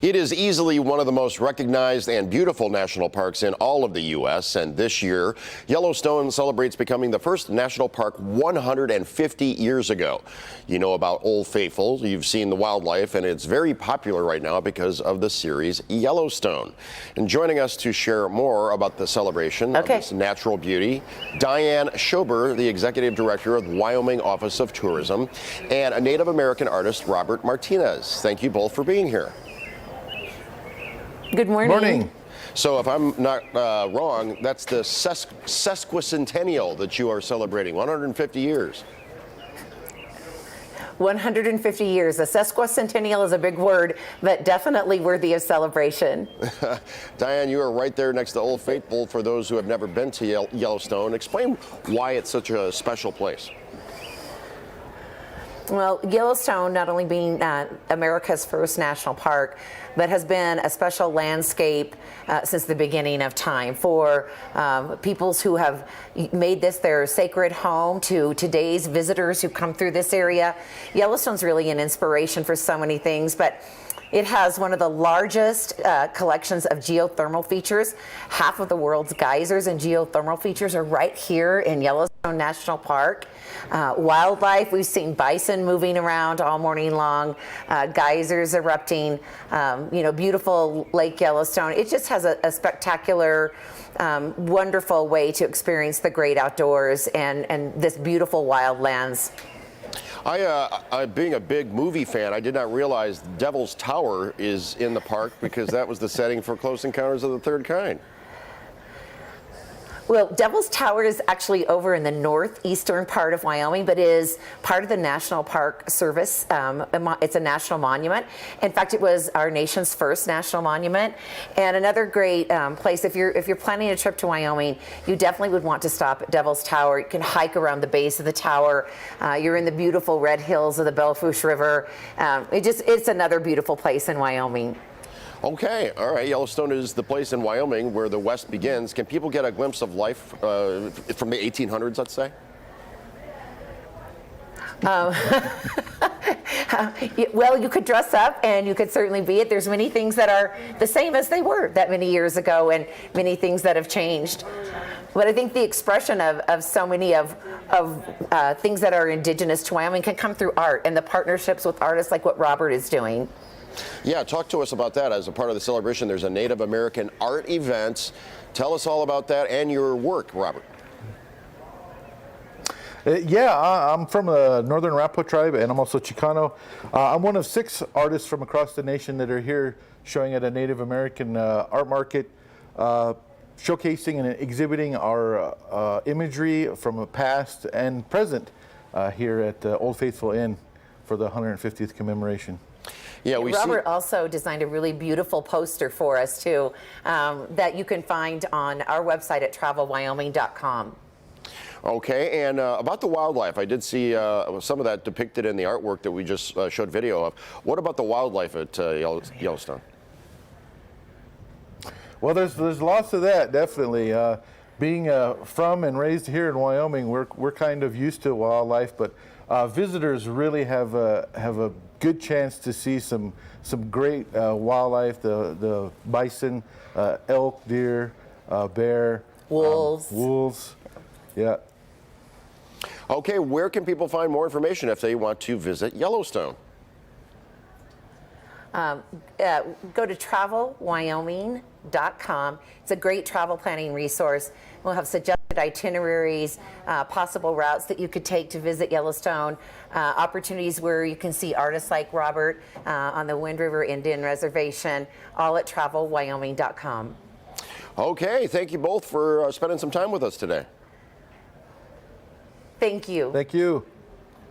It is easily one of the most recognized and beautiful national parks in all of the U.S. And this year, Yellowstone celebrates becoming the first national park 150 years ago. You know about Old Faithful, you've seen the wildlife, and it's very popular right now because of the series Yellowstone. And joining us to share more about the celebration of this natural beauty, Diane Schober, the executive director of the Wyoming Office of Tourism, and a Native American artist, Robert Martinez. Thank you both for being here. Good morning. Morning. So if I'm not wrong, that's the sesquicentennial that you are celebrating, 150 years. 150 years. A sesquicentennial is a big word, but definitely worthy of celebration. Diane, you are right there next to Old Faithful for those who have never been to Yellowstone. Explain why it's such a special place. Well, Yellowstone, not only being America's first national park, but has been a special landscape since the beginning of time for peoples who have made this their sacred home to today's visitors who come through this area. Yellowstone's really an inspiration for so many things, but it has one of the largest collections of geothermal features. Half of the world's geysers and geothermal features are right here in Yellowstone National Park. Wildlife, we've seen bison moving around all morning long, geysers erupting, beautiful Lake Yellowstone. It just has a spectacular, wonderful way to experience the great outdoors and this beautiful wildlands. Being a big movie fan, I did not realize Devil's Tower is in the park because that was the setting for Close Encounters of the Third Kind. Well, Devil's Tower is actually over in the northeastern part of Wyoming, but is part of the National Park Service. It's a national monument. In fact, it was our nation's first national monument. And another great place, if you're planning a trip to Wyoming, you definitely would want to stop at Devil's Tower. You can hike around the base of the tower. You're in the beautiful red hills of the Belle Fourche River. It's another beautiful place in Wyoming. Okay, all right. Yellowstone is the place in Wyoming where the West begins. Can people get a glimpse of life from the 1800s, let's say? Well, you could dress up and you could certainly be it. There's many things that are the same as they were that many years ago and many things that have changed. But I think the expression of so many of things that are indigenous to Wyoming can come through art and the partnerships with artists like what Robert is doing. Yeah, talk to us about that. As a part of the celebration, there's a Native American art event. Tell us all about that and your work, Robert. I'm from the Northern Arapaho tribe, and I'm also Chicano. I'm one of 6 artists from across the nation that are here showing at a Native American art market, showcasing and exhibiting our imagery from the past and present here at the Old Faithful Inn for the 150th commemoration. Yeah, Robert also designed a really beautiful poster for us too that you can find on our website at travelwyoming.com. Okay, and about the wildlife, I did see some of that depicted in the artwork that we just showed video of. What about the wildlife at Yellowstone? Well, there's lots of that, definitely. Being from and raised here in Wyoming, we're kind of used to wildlife, but visitors really have a good chance to see some great wildlife, the bison, elk, deer, bear, wolves. Yeah. Okay, where can people find more information if they want to visit Yellowstone? Go to travelwyoming.com. It's a great travel planning resource. We'll have suggested itineraries, possible routes that you could take to visit Yellowstone, opportunities where you can see artists like Robert on the Wind River Indian Reservation, all at travelwyoming.com. Okay, thank you both for spending some time with us today. Thank you. Thank you.